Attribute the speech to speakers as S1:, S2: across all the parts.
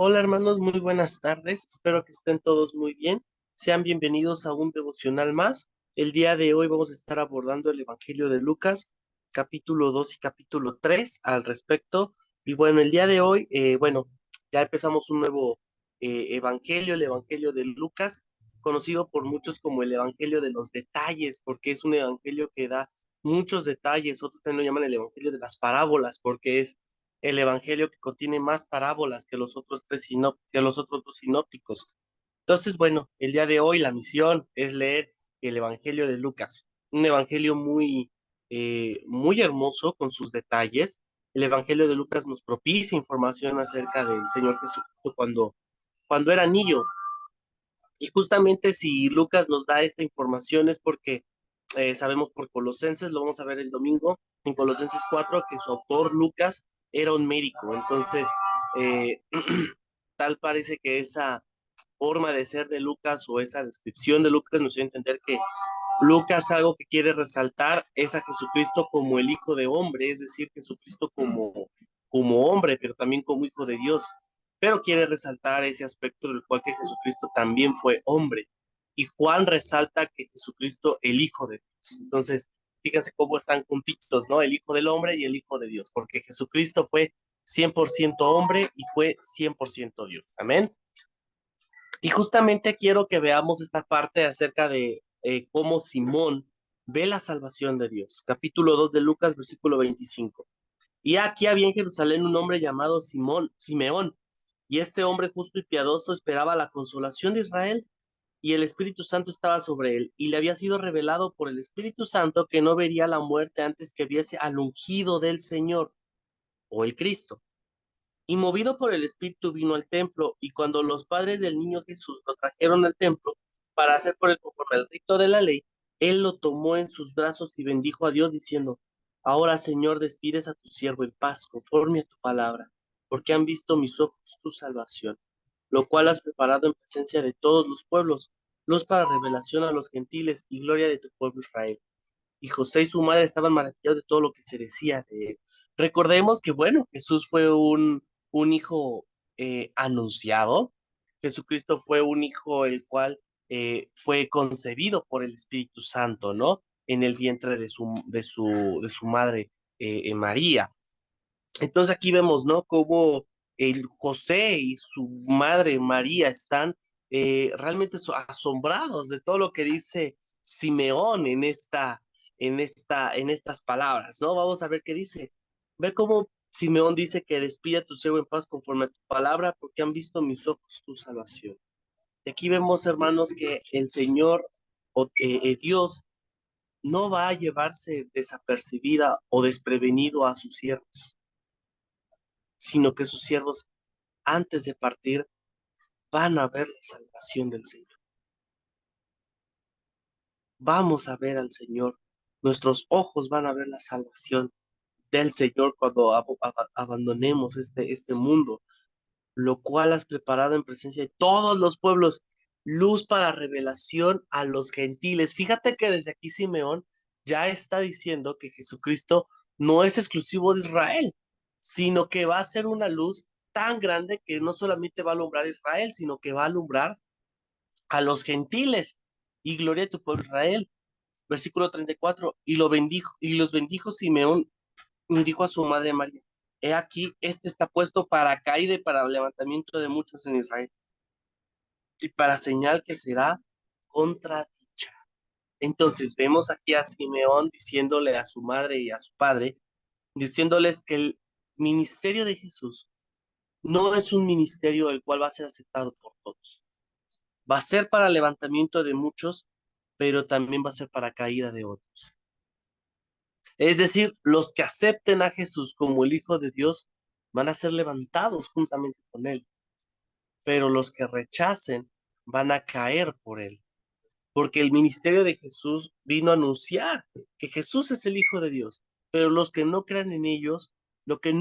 S1: Hola hermanos, muy buenas tardes. Espero que estén todos muy bien. Sean bienvenidos a un devocional más. El día de hoy vamos a estar abordando el Evangelio de Lucas, capítulo 2 y capítulo 3 al respecto. Y bueno, el día de hoy, ya empezamos un nuevo Evangelio, el Evangelio de Lucas, conocido por muchos como el Evangelio de los detalles, porque es un Evangelio que da muchos detalles. Otros también lo llaman el Evangelio de las parábolas, porque es el evangelio que contiene más parábolas que los otros que los otros dos sinópticos. Entonces, bueno, el día de hoy la misión es leer el evangelio de Lucas, un evangelio muy hermoso con sus detalles. El evangelio de Lucas nos propicia información acerca del Señor Jesucristo cuando era niño. Y justamente si Lucas nos da esta información es porque sabemos por Colosenses, lo vamos a ver el domingo, en Colosenses 4 que su autor Lucas era un médico. Entonces, eh, tal parece que esa forma de ser de Lucas o esa descripción de Lucas nos dio a entender que Lucas algo que quiere resaltar es a Jesucristo como el Hijo de Hombre, es decir, Jesucristo como hombre, pero también como Hijo de Dios. Pero quiere resaltar ese aspecto del cual que Jesucristo también fue hombre. Y Juan resalta que Jesucristo el Hijo de Dios. Entonces, fíjense cómo están juntitos, ¿no? El Hijo del Hombre y el Hijo de Dios, porque Jesucristo fue 100% hombre y fue 100% Dios. Amén. Y justamente quiero que veamos esta parte acerca de cómo Simón ve la salvación de Dios. Capítulo 2 de Lucas, versículo 25. Y aquí había en Jerusalén un hombre llamado Simeón, y este hombre justo y piadoso esperaba la consolación de Israel, y el Espíritu Santo estaba sobre él, y le había sido revelado por el Espíritu Santo que no vería la muerte antes que viese al ungido del Señor, o el Cristo. Y movido por el Espíritu vino al templo, y cuando los padres del niño Jesús lo trajeron al templo para hacer por él conforme al rito de la ley, él lo tomó en sus brazos y bendijo a Dios diciendo: Ahora, Señor, despides a tu siervo en paz, conforme a tu palabra, porque han visto mis ojos tu salvación, lo cual has preparado en presencia de todos los pueblos, luz para revelación a los gentiles y gloria de tu pueblo Israel. Y José y su madre estaban maravillados de todo lo que se decía de él. Recordemos que, bueno, Jesús fue un hijo anunciado. Jesucristo fue un hijo el cual fue concebido por el Espíritu Santo, ¿no? En el vientre de su madre María. Entonces aquí vemos, ¿no? Cómo el José y su madre María están realmente asombrados de todo lo que dice Simeón en estas palabras, ¿no? Vamos a ver qué dice. Ve cómo Simeón dice que despide a tu siervo en paz conforme a tu palabra, porque han visto mis ojos tu salvación. Y aquí vemos, hermanos, que el Señor, Dios, no va a llevarse desapercibida o desprevenido a sus siervos, sino que sus siervos antes de partir van a ver la salvación del Señor. Vamos a ver al Señor. Nuestros ojos van a ver la salvación del Señor cuando abandonemos este mundo, lo cual has preparado en presencia de todos los pueblos, luz para revelación a los gentiles. Fíjate que desde aquí Simeón ya está diciendo que Jesucristo no es exclusivo de Israel, sino que va a ser una luz tan grande que no solamente va a alumbrar a Israel, sino que va a alumbrar a los gentiles. Y gloria a tu pueblo Israel. Versículo 34. Y los bendijo Simeón y dijo a su madre María: He aquí, este está puesto para caída y para levantamiento de muchos en Israel, y para señal que será contradicha. Entonces vemos aquí a Simeón diciéndole a su madre y a su padre, diciéndoles que el ministerio de Jesús no es un ministerio el cual va a ser aceptado por todos. Va a ser para levantamiento de muchos, pero también va a ser para caída de otros. Es decir, los que acepten a Jesús como el Hijo de Dios van a ser levantados juntamente con Él, pero los que rechacen van a caer por Él, porque el ministerio de Jesús vino a anunciar que Jesús es el Hijo de Dios, pero los que no crean en ellos, los que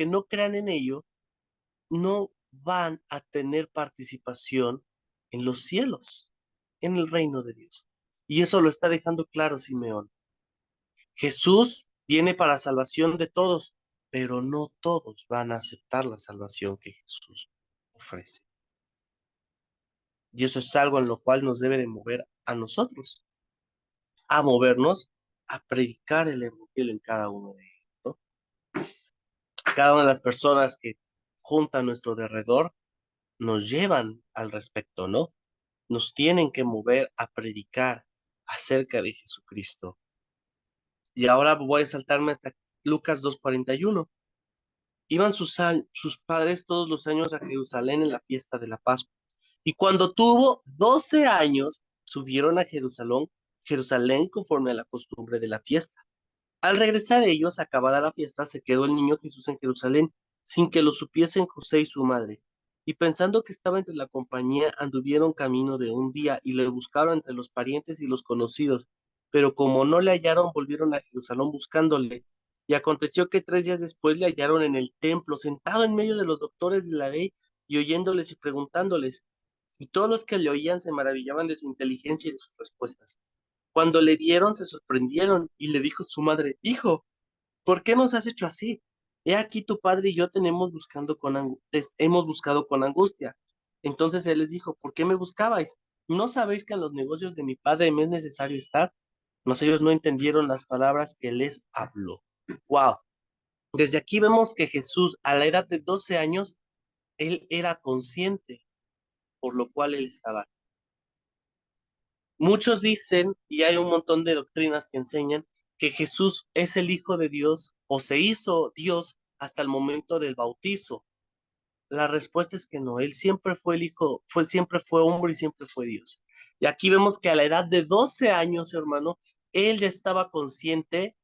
S1: no crean en ello, no van a tener participación en los cielos, en el reino de Dios. Y eso lo está dejando claro Simeón. Jesús viene para salvación de todos, pero no todos van a aceptar la salvación que Jesús ofrece. Y eso es algo en lo cual nos debe de mover a nosotros, a movernos, a predicar el evangelio en cada uno de ellos, ¿no? Cada una de las personas que juntan a nuestro derredor nos llevan al respecto, ¿no? Nos tienen que mover a predicar acerca de Jesucristo. Y ahora voy a saltarme hasta Lucas 2:41. Iban sus padres todos los años a Jerusalén en la fiesta de la Pascua. Y cuando tuvo 12 años, subieron a Jerusalén conforme a la costumbre de la fiesta. Al regresar ellos, acabada la fiesta, se quedó el niño Jesús en Jerusalén, sin que lo supiesen José y su madre. Y pensando que estaba entre la compañía, anduvieron camino de un día y le buscaron entre los parientes y los conocidos. Pero como no le hallaron, volvieron a Jerusalén buscándole. Y aconteció que 3 días después le hallaron en el templo, sentado en medio de los doctores de la ley, y oyéndoles y preguntándoles. Y todos los que le oían se maravillaban de su inteligencia y de sus respuestas. Cuando le vieron, se sorprendieron y le dijo su madre: Hijo, ¿por qué nos has hecho así? He aquí tu padre y yo hemos buscado con angustia. Entonces él les dijo: ¿Por qué me buscabais? ¿No sabéis que en los negocios de mi padre me es necesario estar? Mas ellos no entendieron las palabras que les habló. Wow. Desde aquí vemos que Jesús, a la edad de 12 años, él era consciente, por lo cual él estaba. Muchos dicen, y hay un montón de doctrinas que enseñan, que Jesús es el Hijo de Dios o se hizo Dios hasta el momento del bautizo. La respuesta es que no, él siempre fue el Hijo, siempre fue hombre y siempre fue Dios. Y aquí vemos que a la edad de 12 años, hermano, él ya estaba consciente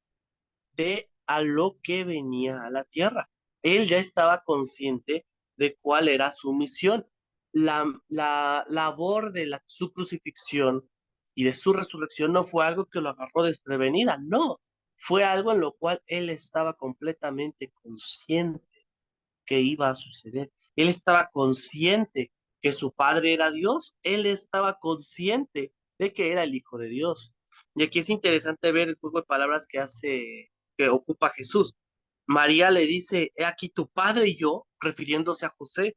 S1: de a lo que venía a la tierra. Él ya estaba consciente de cuál era su misión. La labor de su crucifixión y de su resurrección no fue algo que lo agarró desprevenida, no, fue algo en lo cual él estaba completamente consciente que iba a suceder. Él estaba consciente que su padre era Dios, él estaba consciente de que era el Hijo de Dios. Y aquí es interesante ver el juego de palabras que ocupa Jesús. María le dice: He aquí tu padre y yo, refiriéndose a José,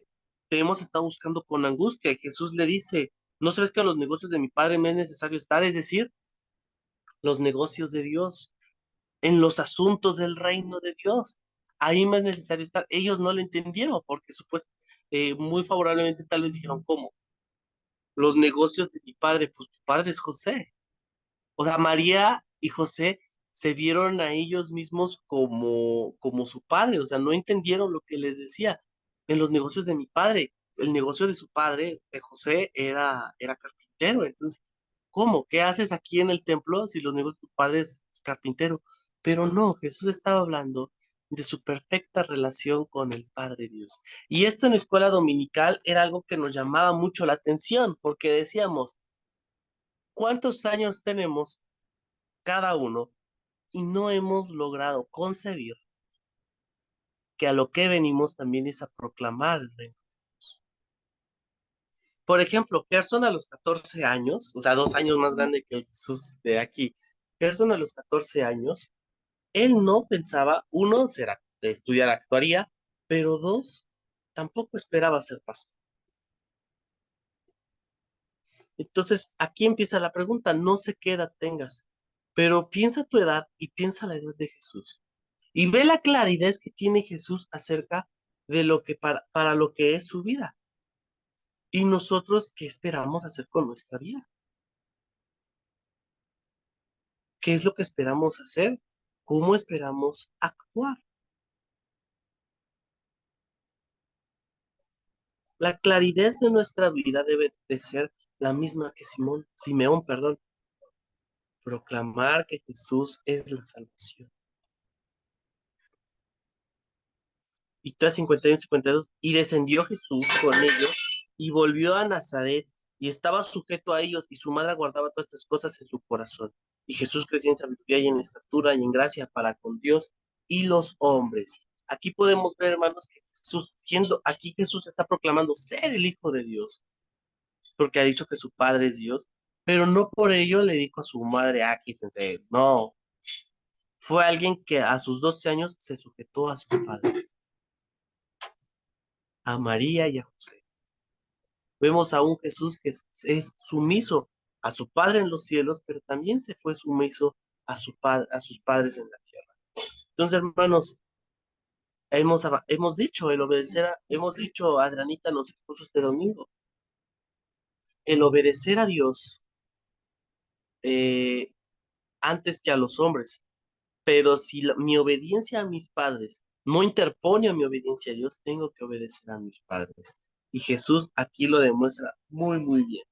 S1: te hemos estado buscando con angustia. Y Jesús le dice: ¿No sabes que en los negocios de mi padre me es necesario estar? Es decir, los negocios de Dios, en los asuntos del reino de Dios. Ahí más es necesario estar. Ellos no lo entendieron porque muy favorablemente tal vez dijeron: ¿cómo? Los negocios de mi padre, pues tu padre es José. O sea, María y José se vieron a ellos mismos como su padre, o sea, no entendieron lo que les decía. En los negocios de mi padre, el negocio de su padre, de José, era carpintero. Entonces, ¿cómo? ¿Qué haces aquí en el templo si los negocios de tu padre es carpintero? Pero no, Jesús estaba hablando de su perfecta relación con el Padre Dios. Y esto en la escuela dominical era algo que nos llamaba mucho la atención, porque decíamos: ¿cuántos años tenemos cada uno y no hemos logrado concebir que a lo que venimos también es a proclamar el reino? Por ejemplo, Gerson a los 14 años, o sea, 2 años más grande que el Jesús de aquí, Gerson a los 14 años, él no pensaba, uno, estudiar actuaría, pero dos, tampoco esperaba ser pastor. Entonces, aquí empieza la pregunta: no sé qué edad tengas, pero piensa tu edad y piensa la edad de Jesús. Y ve la claridad que tiene Jesús acerca de lo que para lo que es su vida. Y nosotros, ¿qué esperamos hacer con nuestra vida? ¿Qué es lo que esperamos hacer? ¿Cómo esperamos actuar? La claridad de nuestra vida debe de ser la misma que Simeón, perdón. Proclamar que Jesús es la salvación. Y 51, 52, y descendió Jesús con ellos y volvió a Nazaret y estaba sujeto a ellos, y su madre guardaba todas estas cosas en su corazón. Y Jesús crecía en sabiduría y en estatura y en gracia para con Dios y los hombres. Aquí podemos ver, hermanos, que aquí Jesús está proclamando ser el Hijo de Dios, porque ha dicho que su Padre es Dios, pero no por ello le dijo a su madre: quítense. No, fue alguien que a sus 12 años se sujetó a sus padres, a María y a José. Vemos a un Jesús que es sumiso a su Padre en los cielos, pero también se fue sumiso a sus padres en la tierra. Entonces, hermanos, hemos dicho, hemos dicho, Adrianita nos expuso este domingo, el obedecer a Dios eh, antes que a los hombres. Pero si mi obediencia a mis padres no interpone a mi obediencia a Dios, tengo que obedecer a mis padres. Y Jesús aquí lo demuestra muy, muy bien.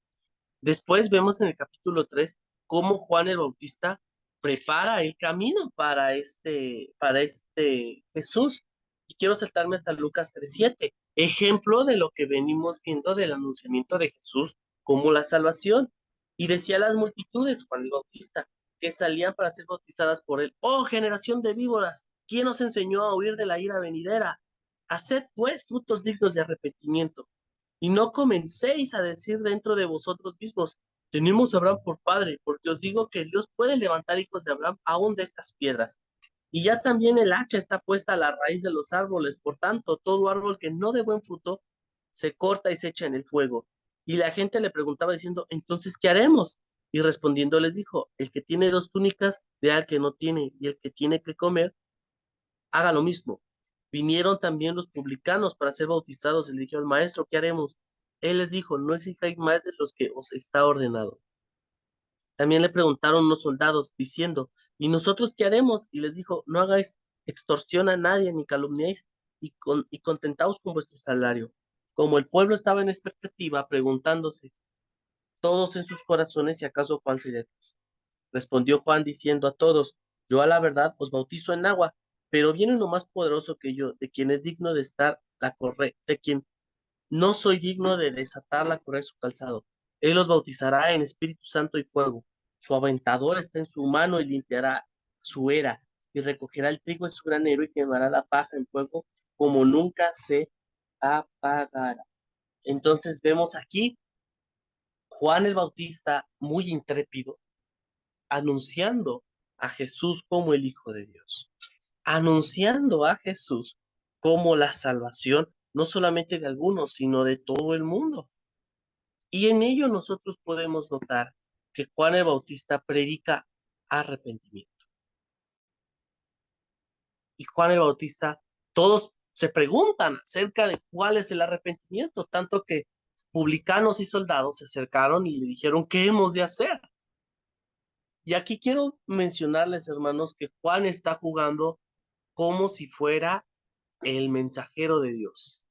S1: Después vemos en el capítulo 3 cómo Juan el Bautista prepara el camino para este Jesús. Y quiero saltarme hasta Lucas 3:7, ejemplo de lo que venimos viendo del anunciamiento de Jesús como la salvación. Y decía a las multitudes, Juan el Bautista, que salían para ser bautizadas por él: oh generación de víboras, ¿quién os enseñó a huir de la ira venidera? Haced pues frutos dignos de arrepentimiento. Y no comencéis a decir dentro de vosotros mismos: tenemos a Abraham por padre, porque os digo que Dios puede levantar hijos de Abraham aún de estas piedras. Y ya también el hacha está puesta a la raíz de los árboles, por tanto, todo árbol que no dé buen fruto se corta y se echa en el fuego. Y la gente le preguntaba diciendo: entonces, ¿qué haremos? Y respondiendo les dijo: el que tiene dos túnicas, dé al que no tiene, y el que tiene que comer, haga lo mismo. Vinieron también los publicanos para ser bautizados y le dijeron: maestro, ¿qué haremos? Él les dijo: no exijáis más de los que os está ordenado. También le preguntaron unos soldados diciendo: ¿y nosotros qué haremos? Y les dijo: no hagáis extorsión a nadie ni calumniéis, y contentaos con vuestro salario. Como el pueblo estaba en expectativa, preguntándose todos en sus corazones si acaso Juan sería Cristo. Respondió Juan diciendo a todos: yo a la verdad os bautizo en agua, pero viene uno más poderoso que yo, de quien es digno de estar la correa, de quien no soy digno de desatar la correa de su calzado. Él os bautizará en Espíritu Santo y fuego. Su aventador está en su mano y limpiará su era, y recogerá el trigo en su granero y quemará la paja en fuego como nunca se apagará. Entonces vemos aquí Juan el Bautista muy intrépido, anunciando a Jesús como el Hijo de Dios, anunciando a Jesús como la salvación, no solamente de algunos, sino de todo el mundo. Y en ello nosotros podemos notar que Juan el Bautista predica arrepentimiento. Y Juan el Bautista, todos se preguntan acerca de cuál es el arrepentimiento, tanto que publicanos y soldados se acercaron y le dijeron: ¿qué hemos de hacer? Y aquí quiero mencionarles, hermanos, que Juan está jugando como si fuera el mensajero de Dios.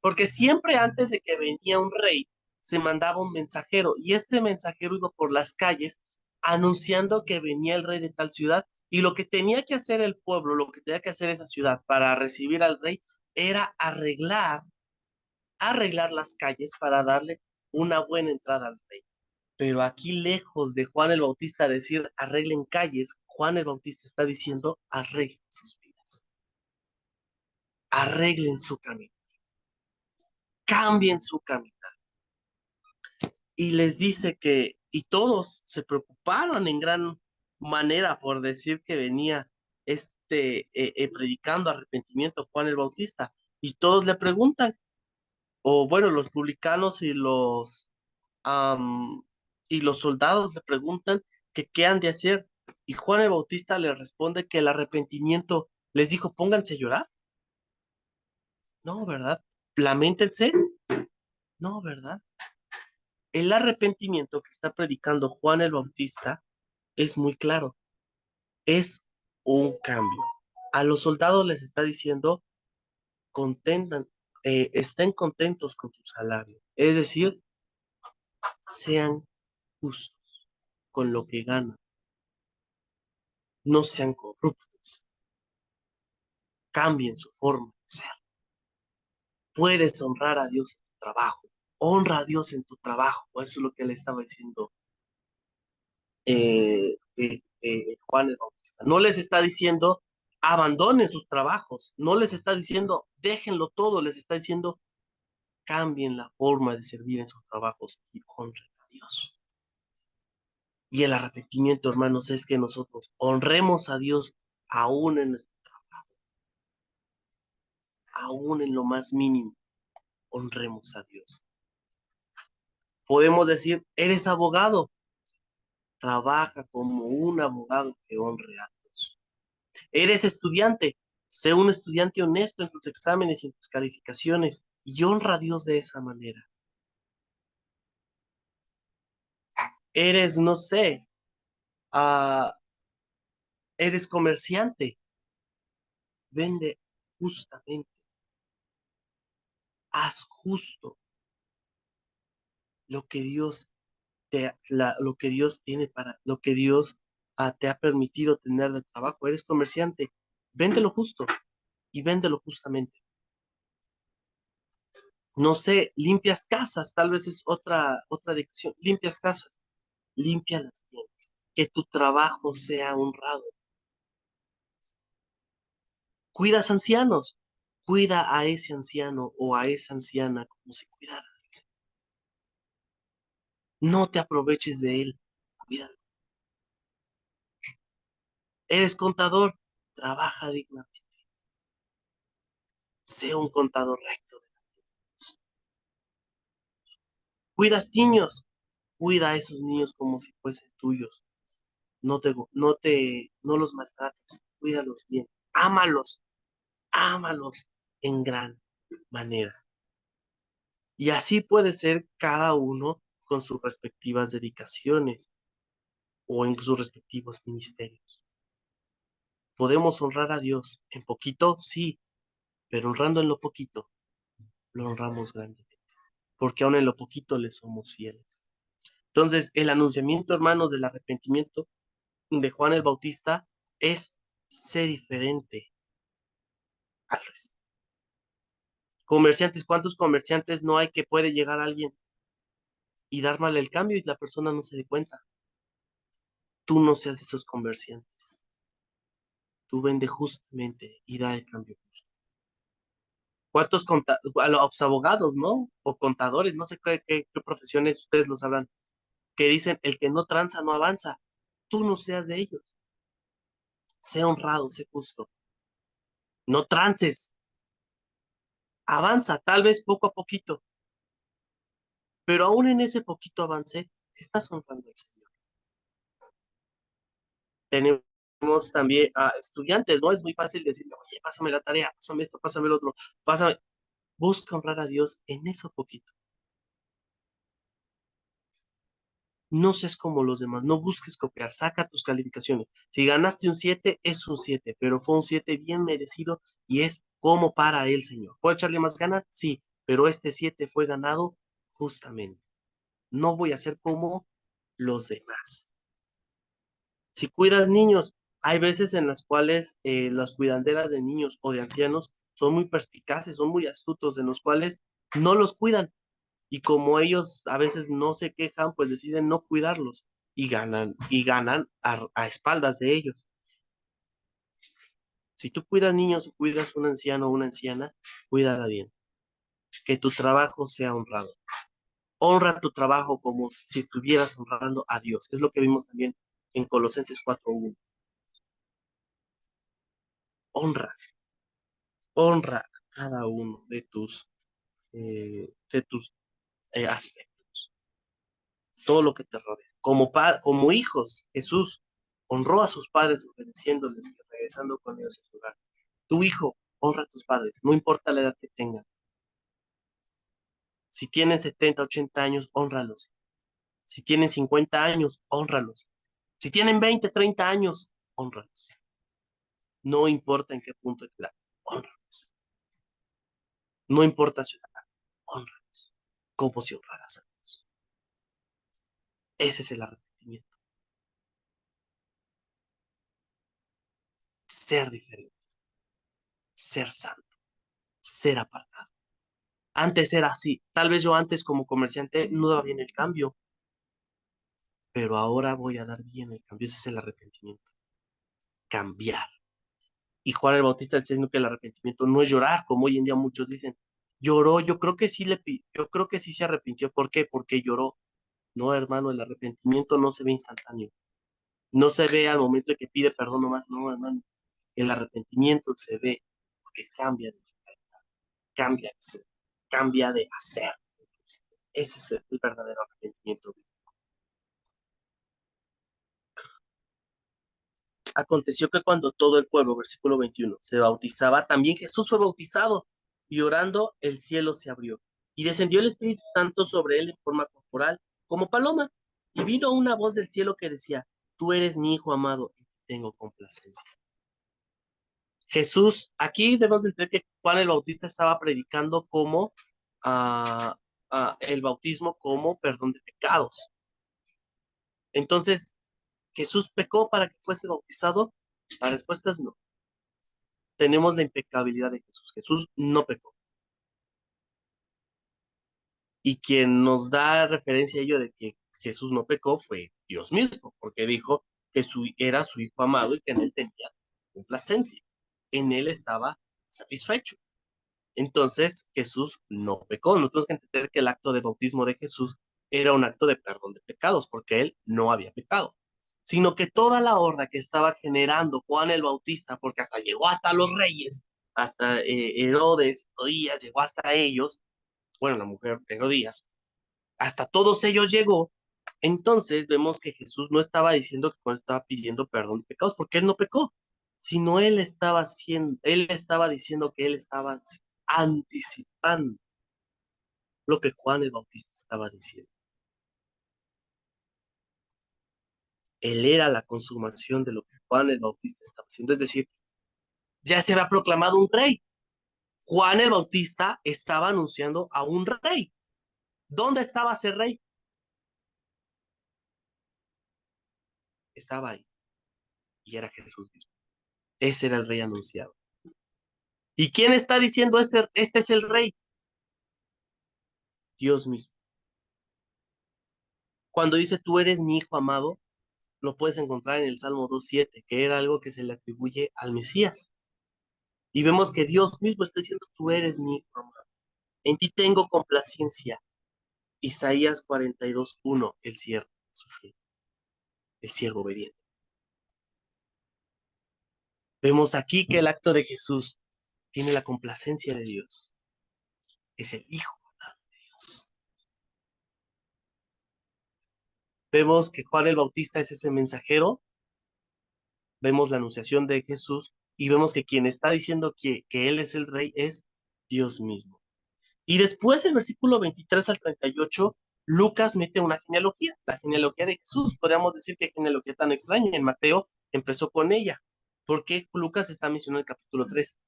S1: Porque siempre antes de que venía un rey, se mandaba un mensajero, y este mensajero iba por las calles anunciando que venía el rey de tal ciudad, y lo que tenía que hacer el pueblo, lo que tenía que hacer esa ciudad para recibir al rey, era arreglar las calles para darle una buena entrada al rey. Pero aquí, lejos de Juan el Bautista decir arreglen calles, Juan el Bautista está diciendo: arreglen sus vidas, arreglen su camino, cambien su camino. Y les dice que, y todos se preocuparon en gran manera por decir que venía predicando arrepentimiento Juan el Bautista. Y todos le preguntan, o bueno, los publicanos am, y los soldados le preguntan que qué han de hacer. Y Juan el Bautista le responde que el arrepentimiento, les dijo: pónganse a llorar. No, ¿verdad? Lamentense. No, ¿verdad? El arrepentimiento que está predicando Juan el Bautista es muy claro, es un cambio. A los soldados les está diciendo: contentan, estén contentos con su salario, es decir, sean justos con lo que ganan, no sean corruptos, cambien su forma de ser. Puedes honrar a Dios en tu trabajo, honra a Dios en tu trabajo. Eso es lo que le estaba diciendo Juan el Bautista. No les está diciendo abandonen sus trabajos, no les está diciendo déjenlo todo, les está diciendo: cambien la forma de servir en sus trabajos y honren a Dios. Y el arrepentimiento, hermanos, es que nosotros honremos a Dios aún en nuestro trabajo, aún en lo más mínimo. honremos a Dios. Podemos decir, eres abogado, trabaja como un abogado que honre a Dios. Eres estudiante, sé un estudiante honesto en tus exámenes y en tus calificaciones y honra a Dios de esa manera. Eres, no sé, ah, eres comerciante, vende justamente, haz justo lo que Dios lo que Dios tiene para, lo que Dios te ha permitido tener de trabajo. Eres comerciante, véndelo justo y véndelo justamente. No sé, limpias casas, tal vez es otra dicción. Limpias casas, límpialas bien. Que tu trabajo sea honrado. Cuidas ancianos, cuida a ese anciano o a esa anciana como si cuidaras. No te aproveches de él, cuídalo. Eres contador, trabaja dignamente. Sé un contador recto. Cuidas niños, cuida a esos niños como si fuesen tuyos. No los maltrates, cuídalos bien. Ámalos, ámalos en gran manera. Y así puede ser cada uno con sus respectivas dedicaciones o en sus respectivos ministerios. Podemos honrar a Dios en poquito, sí, pero honrando en lo poquito, lo honramos grandemente, porque aún en lo poquito le somos fieles. Entonces, el anunciamiento, hermanos, del arrepentimiento de Juan el Bautista es ser diferente al resto. Comerciantes, ¿cuántos comerciantes no hay que puede llegar alguien y dar mal el cambio y la persona no se dé cuenta? Tú no seas de esos comerciantes. Tú vende justamente y da el cambio justo. ¿Cuántos a los abogados, ¿no? O contadores, no sé qué profesiones ustedes los hablan, que dicen el que no tranza no avanza. Tú no seas de ellos. Sé honrado, sé justo. No trances. Avanza, tal vez poco a poquito, pero aún en ese poquito avance, estás honrando al Señor. Tenemos también a estudiantes, ¿no? Es muy fácil decirle, oye, pásame la tarea, pásame esto, pásame el otro, pásame. Busca honrar a Dios en eso poquito. No seas como los demás, no busques copiar, saca tus calificaciones. Si ganaste un 7 es un 7 pero fue un 7 bien merecido y es como para el Señor. ¿Puedo echarle más ganas? Sí, pero este 7 fue ganado justamente. No voy a ser como los demás. Si cuidas niños, hay veces en las cuales las cuidanderas de niños o de ancianos son muy perspicaces, son muy astutos, en los cuales no los cuidan. Y como ellos a veces no se quejan, pues deciden no cuidarlos y ganan a espaldas de ellos. Si tú cuidas niños o cuidas un anciano o una anciana, cuídala bien. Que tu trabajo sea honrado. Honra tu trabajo como si estuvieras honrando a Dios. Es lo que vimos también en Colosenses 4:1. Honra, honra a cada uno de tus aspectos, todo lo que te rodea. Como hijos, Jesús honró a sus padres obedeciéndoles y regresando con ellos a su hogar. Tu hijo, honra a tus padres, no importa la edad que tengan. Si tienen 70, 80 años, honralos. Si tienen 50 años, honralos. Si tienen 20, 30 años, honralos. No importa en qué punto de edad, honralos. No importa su edad, honralos. Como si honraras a Dios. Ese es el arrepentimiento. Ser diferente, ser santo, ser apartado. Antes era así. Tal vez yo antes como comerciante no daba bien el cambio, pero ahora voy a dar bien el cambio. Ese es el arrepentimiento. Cambiar. Y Juan el Bautista está diciendo que el arrepentimiento no es llorar, como hoy en día muchos dicen. Lloró, yo creo que sí se arrepintió. ¿Por qué? Porque lloró. No, hermano, el arrepentimiento no se ve instantáneo. No se ve al momento de que pide perdón nomás. No, hermano. El arrepentimiento se ve porque cambia, cambia. cambia de hacer. Ese es el verdadero arrepentimiento. Aconteció que cuando todo el pueblo, versículo 21, se bautizaba, también Jesús fue bautizado, y orando el cielo se abrió, y descendió el Espíritu Santo sobre él en forma corporal, como paloma, y vino una voz del cielo que decía, tú eres mi hijo amado, y tengo complacencia. Jesús, aquí debemos de entender que Juan el Bautista estaba predicando como el bautismo como perdón de pecados. Entonces, ¿Jesús pecó para que fuese bautizado? La respuesta es no. Tenemos la impecabilidad de Jesús. Jesús no pecó. Y quien nos da referencia a ello de que Jesús no pecó fue Dios mismo, porque dijo que era su hijo amado y que en él tenía complacencia. En él estaba satisfecho. Entonces, Jesús no pecó. Nosotros tenemos que entender que el acto de bautismo de Jesús era un acto de perdón de pecados, porque él no había pecado, sino que toda la horda que estaba generando Juan el Bautista, porque hasta llegó hasta los reyes, hasta Herodes, Herodías, llegó hasta ellos, bueno, la mujer de Herodías, hasta todos ellos llegó. Entonces vemos que Jesús no estaba diciendo que Juan estaba pidiendo perdón de pecados, porque él no pecó, sino él estaba diciendo que él estaba anticipando lo que Juan el Bautista estaba diciendo. Él era la consumación de lo que Juan el Bautista estaba haciendo, es decir, ya se había proclamado un rey. Juan el Bautista estaba anunciando a un rey. ¿Dónde estaba ese rey? Estaba ahí, y era Jesús mismo. Ese era el rey anunciado. ¿Y quién está diciendo este es el rey? Dios mismo. Cuando dice tú eres mi hijo amado, lo puedes encontrar en el Salmo 2:7, que era algo que se le atribuye al Mesías. Y vemos que Dios mismo está diciendo tú eres mi hijo amado. En ti tengo complacencia. Isaías 42:1, el siervo sufrido, el siervo obediente. Vemos aquí que el acto de Jesús tiene la complacencia de Dios. Es el Hijo de Dios. Vemos que Juan el Bautista es ese mensajero, vemos la anunciación de Jesús y vemos que quien está diciendo que Él es el rey es Dios mismo. Y después, el versículo 23 al 38, Lucas mete una genealogía, la genealogía de Jesús. Podríamos decir que genealogía tan extraña. En Mateo empezó con ella, porque Lucas está mencionando en el capítulo 3.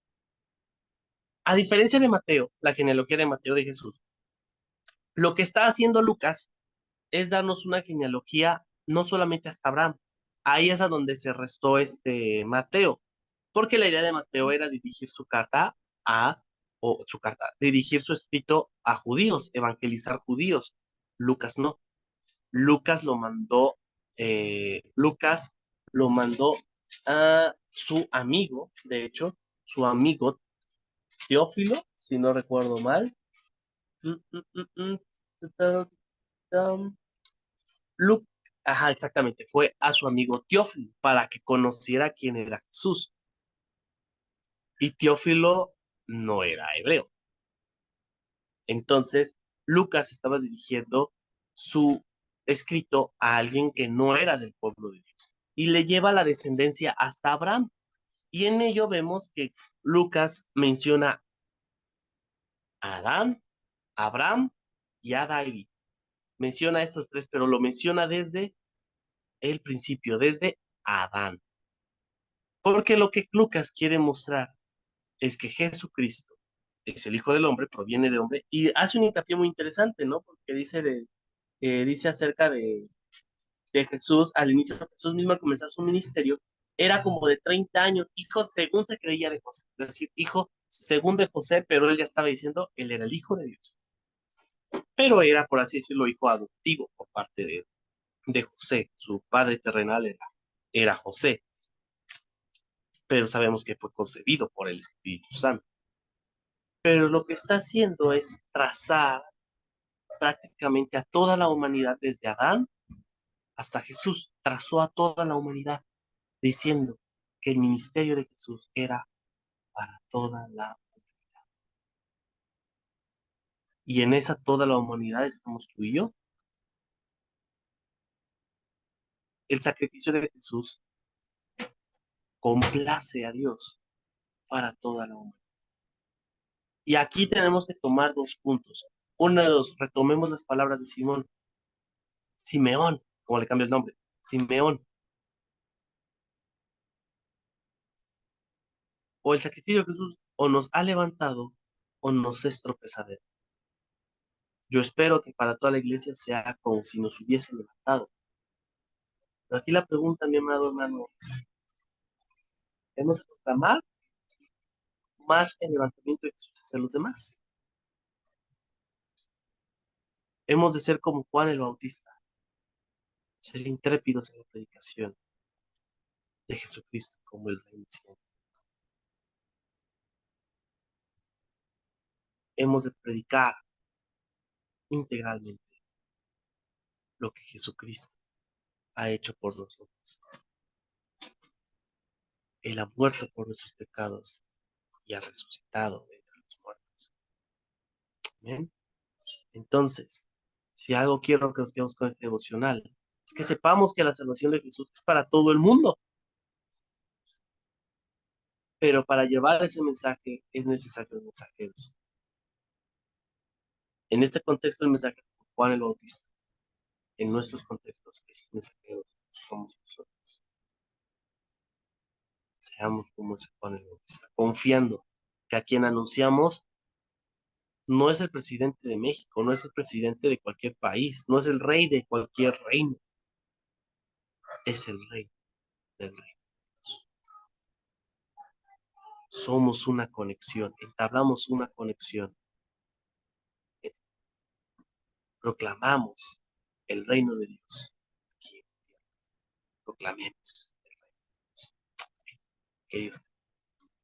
S1: A diferencia de Mateo, la genealogía de Mateo de Jesús, lo que está haciendo Lucas es darnos una genealogía no solamente hasta Abraham. Ahí es a donde se restó Mateo, porque la idea de Mateo era dirigir su carta dirigir su escrito a judíos, evangelizar judíos. Lucas no. Lucas lo mandó, Lucas lo mandó a su amigo, de hecho, su amigo Teófilo, si no recuerdo mal. Mm, mm, mm, mm, Luke, ajá, exactamente, fue a su amigo Teófilo para que conociera quién era Jesús. Y Teófilo no era hebreo. Entonces, Lucas estaba dirigiendo su escrito a alguien que no era del pueblo de Dios. Y le lleva la descendencia hasta Abraham. Y en ello vemos que Lucas menciona a Adán, a Abraham y a David. Menciona a estos tres, pero lo menciona desde el principio, desde Adán. Porque lo que Lucas quiere mostrar es que Jesucristo es el Hijo del Hombre, proviene de hombre, y hace un hincapié muy interesante, ¿no? Porque dice acerca de Jesús, al inicio de Jesús mismo al comenzar su ministerio, era como de 30 años, hijo según se creía de José, es decir, hijo según de José, pero él ya estaba diciendo, él era el Hijo de Dios, pero era, por así decirlo, hijo adoptivo por parte de José, su padre terrenal era José, pero sabemos que fue concebido por el Espíritu Santo. Pero lo que está haciendo es trazar prácticamente a toda la humanidad, desde Adán hasta Jesús, trazó a toda la humanidad, diciendo que el ministerio de Jesús era para toda la humanidad. Y en esa toda la humanidad estamos tú y yo. El sacrificio de Jesús complace a Dios para toda la humanidad. Y aquí tenemos que tomar dos puntos. Uno de dos, retomemos las palabras de Simeón, como le cambia el nombre, Simeón, o el sacrificio de Jesús o nos ha levantado o nos es tropezadero. Yo espero que para toda la iglesia sea como si nos hubiese levantado. Pero aquí la pregunta, mi amado hermano, es, ¿debemos proclamar más el levantamiento de Jesús hacia los demás? Hemos de ser como Juan el Bautista, ser intrépidos en la predicación de Jesucristo como el Rey mesiánico. Hemos de predicar integralmente lo que Jesucristo ha hecho por nosotros. Él ha muerto por nuestros pecados y ha resucitado de entre los muertos. ¿Bien? Entonces, si algo quiero que nos quedemos con este devocional, es que sepamos que la salvación de Jesús es para todo el mundo, pero para llevar ese mensaje es necesario mensajeros. En este contexto, el mensaje de Juan el Bautista. En nuestros contextos, esos mensajeros somos nosotros. Seamos como ese Juan el Bautista, confiando que a quien anunciamos no es el presidente de México, no es el presidente de cualquier país, no es el rey de cualquier reino, es el rey del reino. Somos una conexión, entablamos una conexión, proclamamos el reino de Dios. Aquí, proclamemos el reino de Dios. Que Dios